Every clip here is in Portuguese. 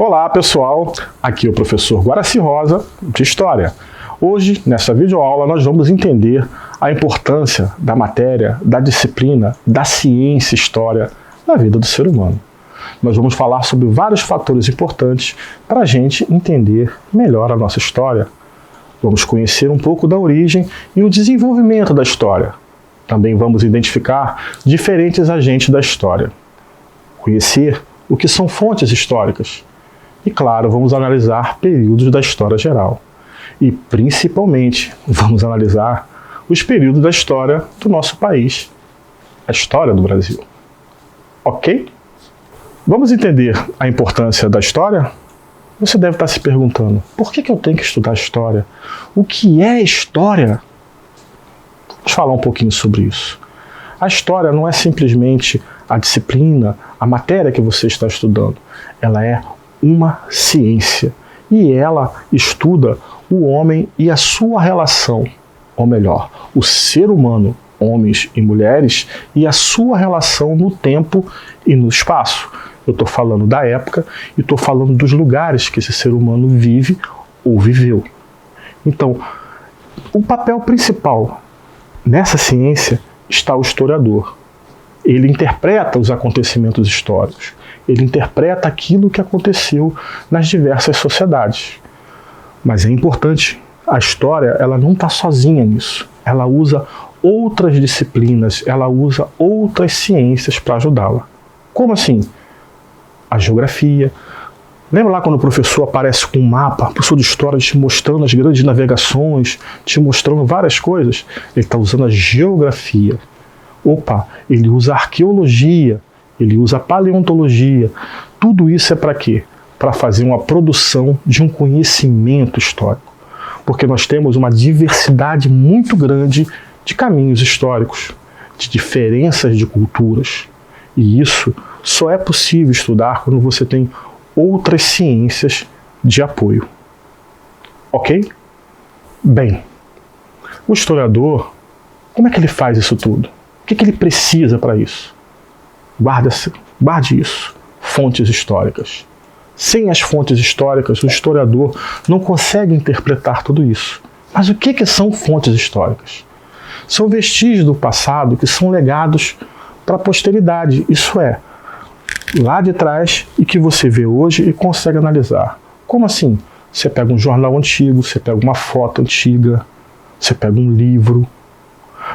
Olá pessoal, aqui é o professor Guaraci Rosa de História. Hoje, nessa videoaula, nós vamos entender a importância da matéria, da disciplina, da ciência História na vida do ser humano. Nós vamos falar sobre vários fatores importantes para a gente entender melhor a nossa história. Vamos conhecer um pouco da origem e o desenvolvimento da história. Também vamos identificar diferentes agentes da história. Conhecer o que são fontes históricas. E, claro, vamos analisar períodos da história geral. E, principalmente, vamos analisar os períodos da história do nosso país, a história do Brasil. Ok? Vamos entender a importância da história? Você deve estar se perguntando, por que eu tenho que estudar história? O que é história? Vamos falar um pouquinho sobre isso. A história não é simplesmente a disciplina, a matéria que você está estudando. Ela é uma ciência. E ela estuda o homem e a sua relação, ou melhor, o ser humano, homens e mulheres, e a sua relação no tempo e no espaço. Eu estou falando da época e estou falando dos lugares que esse ser humano vive ou viveu. Então, o papel principal nessa ciência está o historiador. Ele interpreta os acontecimentos históricos. Ele interpreta aquilo que aconteceu nas diversas sociedades. Mas é importante, a história ela não está sozinha nisso. Ela usa outras disciplinas, ela usa outras ciências para ajudá-la. Como assim? A geografia. Lembra lá quando o professor aparece com um mapa, o professor de história te mostrando as grandes navegações, te mostrando várias coisas? Ele está usando a geografia. Opa, ele usa a arqueologia, ele usa a paleontologia. Tudo isso é para quê? Para fazer uma produção de um conhecimento histórico. Porque nós temos uma diversidade muito grande de caminhos históricos, de diferenças de culturas. E isso só é possível estudar quando você tem outras ciências de apoio. Ok? Bem, o historiador, como é que ele faz isso tudo? O que ele precisa para isso? Guarde isso. Fontes históricas. Sem as fontes históricas, o historiador não consegue interpretar tudo isso. Mas o que são fontes históricas? São vestígios do passado que são legados para a posteridade. Isso é, lá de trás e que você vê hoje e consegue analisar. Como assim? Você pega um jornal antigo, você pega uma foto antiga, você pega um livro,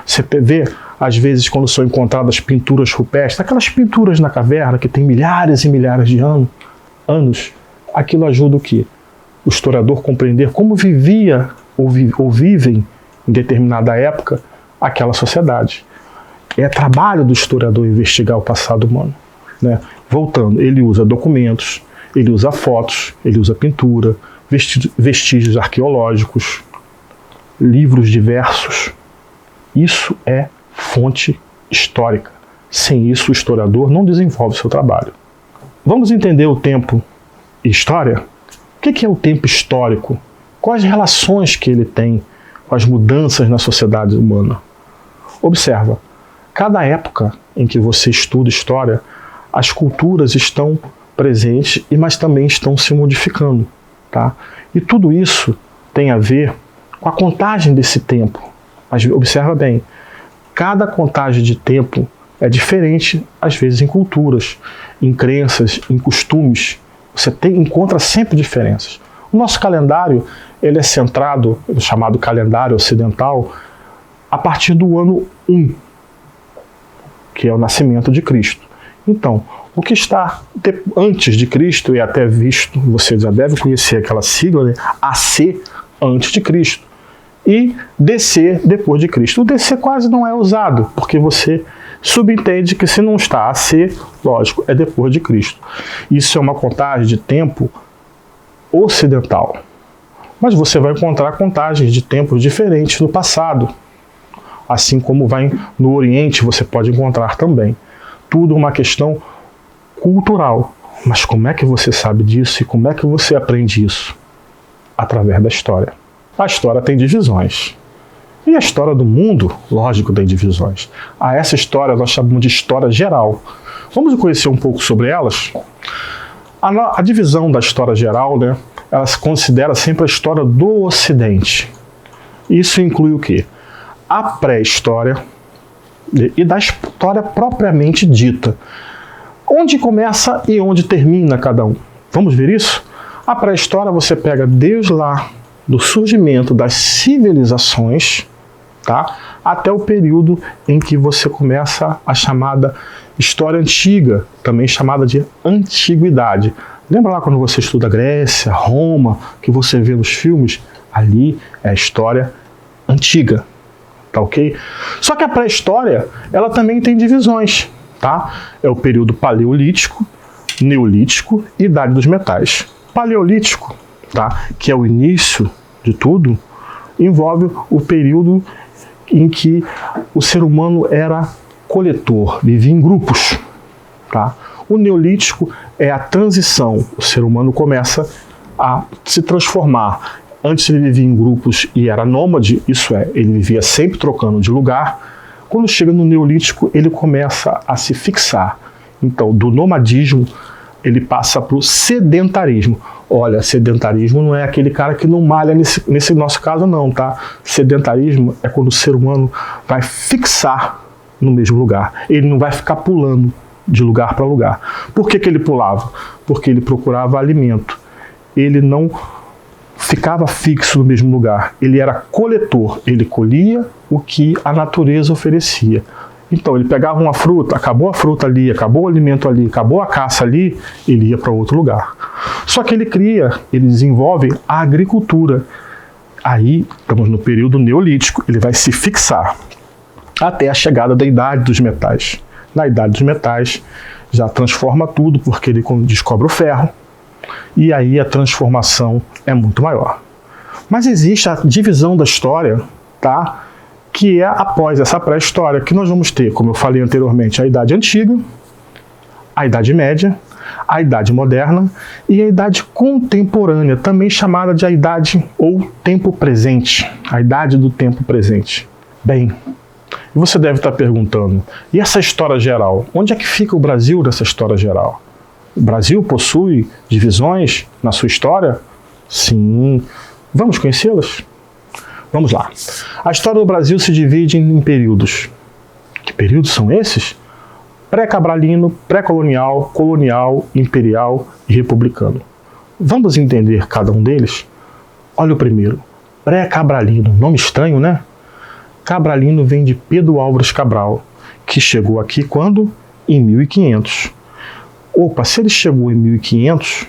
você vê, às vezes, quando são encontradas pinturas rupestres, aquelas pinturas na caverna que tem milhares e milhares de anos, aquilo ajuda o quê? O historiador compreender como vivia ou vivem em determinada época aquela sociedade. É trabalho do historiador investigar o passado humano, né? Voltando, ele usa documentos, ele usa fotos, ele usa pintura, vestígios arqueológicos, livros diversos. Isso é fonte histórica. Sem isso, o historiador não desenvolve seu trabalho. Vamos entender o tempo e história? O que é o tempo histórico? Quais relações que ele tem com as mudanças na sociedade humana? Observa, cada época em que você estuda história, as culturas estão presentes, mas também estão se modificando. Tá? E tudo isso tem a ver com a contagem desse tempo. Mas observa bem, cada contagem de tempo é diferente, às vezes em culturas, em crenças, em costumes. Você encontra sempre diferenças. O nosso calendário ele é centrado, no chamado calendário ocidental, a partir do ano 1, que é o nascimento de Cristo. Então, o que está antes de Cristo é até visto, você já deve conhecer aquela sigla, né? AC, antes de Cristo. E DC, depois de Cristo. O DC quase não é usado, porque você subentende que se não está AC, lógico, é depois de Cristo. Isso é uma contagem de tempo ocidental. Mas você vai encontrar contagens de tempos diferentes no passado. Assim como vai no Oriente, você pode encontrar também. Tudo uma questão cultural. Mas como é que você sabe disso e como é que você aprende isso? Através da história. A história tem divisões. E a história do mundo, lógico, tem divisões. A essa história nós chamamos de história geral. Vamos conhecer um pouco sobre elas? A divisão da história geral, né, ela se considera sempre a história do Ocidente. Isso inclui o quê? A pré-história e da história propriamente dita. Onde começa e onde termina cada um. Vamos ver isso? A pré-história você pega desde lá do surgimento das civilizações, tá? Até o período em que você começa a chamada história antiga, também chamada de antiguidade. Lembra lá quando você estuda Grécia, Roma, que você vê nos filmes? Ali é a história antiga, tá ok? Só que a pré-história, ela também tem divisões, tá? É o período paleolítico, neolítico e idade dos metais. Paleolítico, tá? Que é o início de tudo, envolve o período em que o ser humano era coletor, vivia em grupos, tá? O neolítico é a transição, o ser humano começa a se transformar. Antes ele vivia em grupos e era nômade, isso é, ele vivia sempre trocando de lugar. Quando chega no neolítico, ele começa a se fixar. Então, do nomadismo, ele passa para o sedentarismo. Olha, sedentarismo não é aquele cara que não malha nesse nosso caso não, tá? Sedentarismo é quando o ser humano vai fixar no mesmo lugar. Ele não vai ficar pulando de lugar para lugar. Por que ele pulava? Porque ele procurava alimento. Ele não ficava fixo no mesmo lugar. Ele era coletor. Ele colhia o que a natureza oferecia. Então, ele pegava uma fruta, acabou a fruta ali, acabou o alimento ali, acabou a caça ali, ele ia para outro lugar. Só que ele desenvolve a agricultura. Aí, estamos no período neolítico, ele vai se fixar até a chegada da idade dos metais. Na idade dos metais, já transforma tudo, porque ele descobre o ferro, e aí a transformação é muito maior. Mas existe a divisão da história, tá? Que é após essa pré-história, que nós vamos ter, como eu falei anteriormente, a Idade Antiga, a Idade Média, a Idade Moderna e a Idade Contemporânea, também chamada de a Idade ou Tempo Presente, a Idade do Tempo Presente. Bem, você deve estar perguntando, e essa história geral? Onde é que fica o Brasil nessa história geral? O Brasil possui divisões na sua história? Sim. Vamos conhecê-las? Vamos lá. A história do Brasil se divide em períodos. Que períodos são esses? Pré-cabralino, pré-colonial, colonial, imperial e republicano. Vamos entender cada um deles? Olha o primeiro. Pré-cabralino. Nome estranho, né? Cabralino vem de Pedro Álvares Cabral, que chegou aqui quando? Em 1500. Opa, se ele chegou em 1500,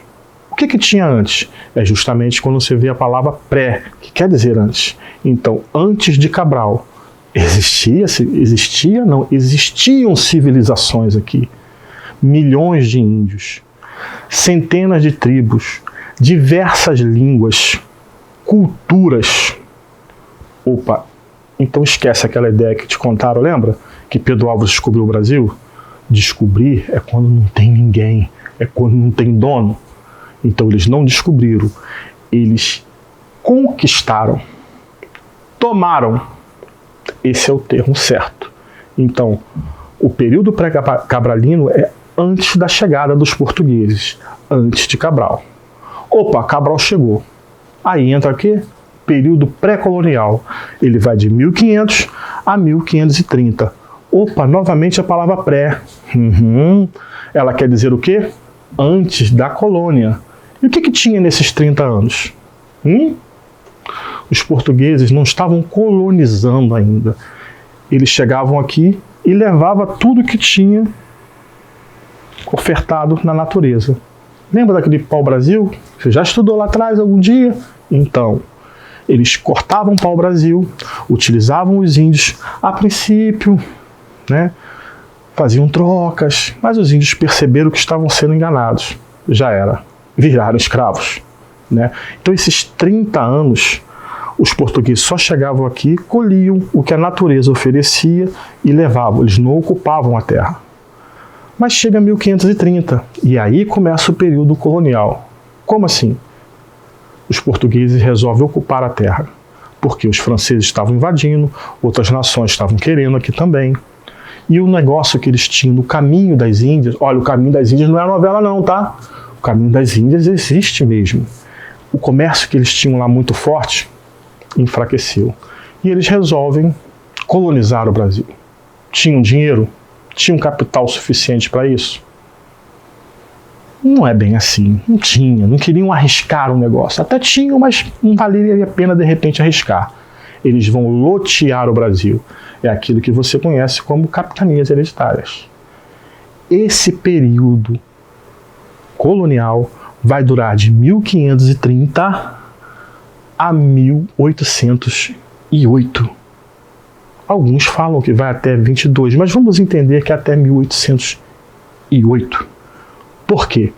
o que tinha antes? É justamente quando você vê a palavra pré, que quer dizer antes. Então, antes de Cabral, existiam civilizações aqui. Milhões de índios, centenas de tribos, diversas línguas, culturas. Opa, então esquece aquela ideia que te contaram, lembra? Que Pedro Álvares descobriu o Brasil? Descobrir é quando não tem ninguém, é quando não tem dono. Então eles não descobriram, eles conquistaram, tomaram. Esse é o termo certo. Então, o período pré-cabralino é antes da chegada dos portugueses, antes de Cabral. Opa, Cabral chegou. Aí entra aqui, período pré-colonial. Ele vai de 1500 a 1530. Opa, novamente a palavra pré. Ela quer dizer o quê? Antes da colônia. E o que tinha nesses 30 anos? Os portugueses não estavam colonizando ainda. Eles chegavam aqui e levavam tudo que tinha ofertado na natureza. Lembra daquele pau-brasil? Você já estudou lá atrás algum dia? Então, eles cortavam o pau-brasil, utilizavam os índios a princípio, né? Faziam trocas, mas os índios perceberam que estavam sendo enganados. Já era, viraram escravos, né? Então esses 30 anos, os portugueses só chegavam aqui, colhiam o que a natureza oferecia e levavam, eles não ocupavam a terra. Mas chega 1530 e aí começa o período colonial. Como assim? Os portugueses resolvem ocupar a terra, porque os franceses estavam invadindo, outras nações estavam querendo aqui também. E o negócio que eles tinham no Caminho das Índias, olha, o Caminho das Índias não é novela não, tá? O caminho das Índias existe mesmo. O comércio que eles tinham lá muito forte enfraqueceu. E eles resolvem colonizar o Brasil. Tinham dinheiro? Tinham capital suficiente para isso? Não é bem assim. Não tinha. Não queriam arriscar um negócio. Até tinham, mas não valeria a pena de repente arriscar. Eles vão lotear o Brasil. É aquilo que você conhece como capitanias hereditárias. Esse período colonial vai durar de 1530 a 1808. Alguns falam que vai até 22, mas vamos entender que é até 1808. Por quê?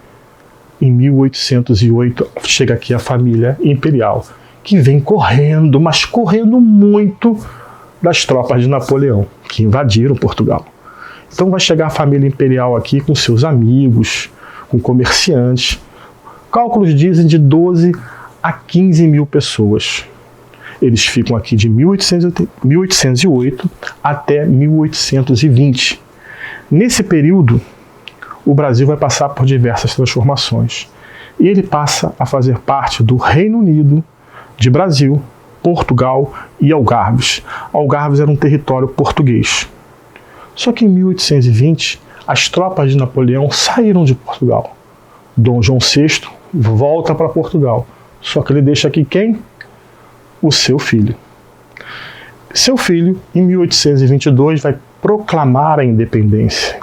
Em 1808 chega aqui a família imperial, que vem correndo, mas correndo muito das tropas de Napoleão, que invadiram Portugal. Então vai chegar a família imperial aqui com seus amigos, com comerciantes. Cálculos dizem de 12 a 15 mil pessoas. Eles ficam aqui de 1808 até 1820. Nesse período, o Brasil vai passar por diversas transformações. E ele passa a fazer parte do Reino Unido, de Brasil, Portugal e Algarves. Algarves era um território português. Só que em 1820, as tropas de Napoleão saíram de Portugal. Dom João VI volta para Portugal. Só que ele deixa aqui quem? O seu filho. Seu filho, em 1822, vai proclamar a independência.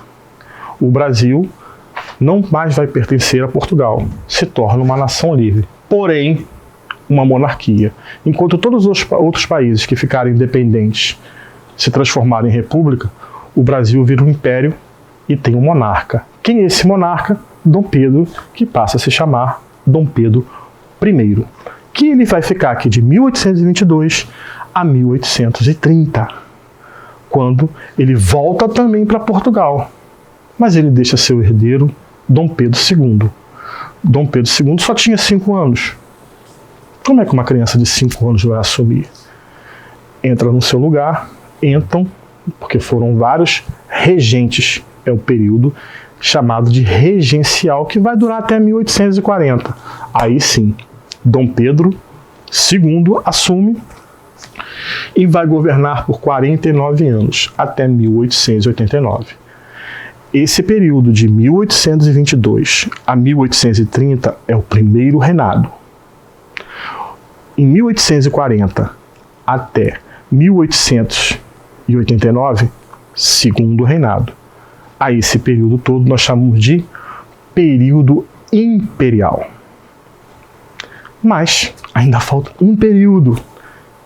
O Brasil não mais vai pertencer a Portugal, se torna uma nação livre, porém uma monarquia. Enquanto todos os outros países que ficarem independentes se transformarem em república, o Brasil vira um império e tem um monarca. Quem é esse monarca? Dom Pedro, que passa a se chamar Dom Pedro I, que ele vai ficar aqui de 1822 a 1830, quando ele volta também para Portugal. Mas ele deixa seu herdeiro, Dom Pedro II. Dom Pedro II só tinha 5 anos. Como é que uma criança de 5 anos vai assumir? Entra no seu lugar, entram, porque foram vários regentes, é o período chamado de regencial, que vai durar até 1840. Aí sim, Dom Pedro II assume e vai governar por 49 anos, até 1889. Esse período de 1822 a 1830 é o primeiro reinado. Em 1840 até 1889, segundo reinado. A esse período todo nós chamamos de período imperial. Mas ainda falta um período,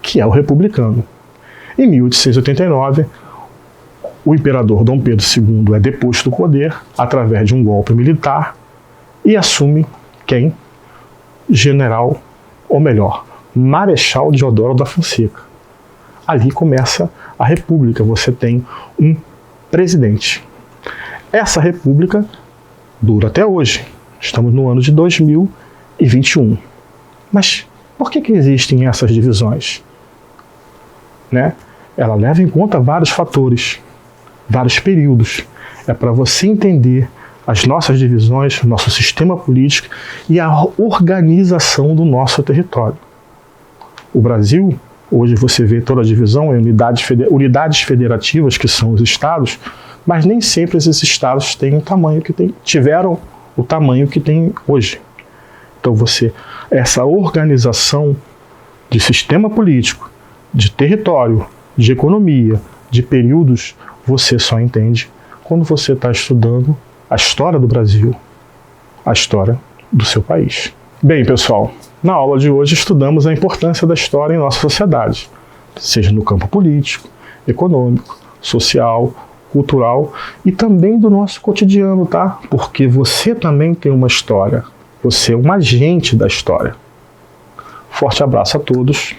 que é o republicano. Em 1889, o imperador Dom Pedro II é deposto do poder através de um golpe militar e assume quem? General, ou melhor, Marechal Deodoro da Fonseca. Ali começa a república, você tem um presidente. Essa república dura até hoje. Estamos no ano de 2021. Mas por que existem essas divisões? Ela leva em conta vários fatores, vários períodos. É para você entender as nossas divisões, nosso sistema político e a organização do nosso território. O Brasil, hoje você vê toda a divisão em unidades federativas, que são os estados, mas nem sempre esses estados têm o tamanho que tiveram o tamanho que tem hoje. Então essa organização de sistema político, de território, de economia, de períodos, você só entende quando você está estudando a história do Brasil, a história do seu país. Bem, pessoal, na aula de hoje estudamos a importância da história em nossa sociedade, seja no campo político, econômico, social, cultural e também do nosso cotidiano, tá? Porque você também tem uma história, você é um agente da história. Forte abraço a todos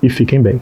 e fiquem bem.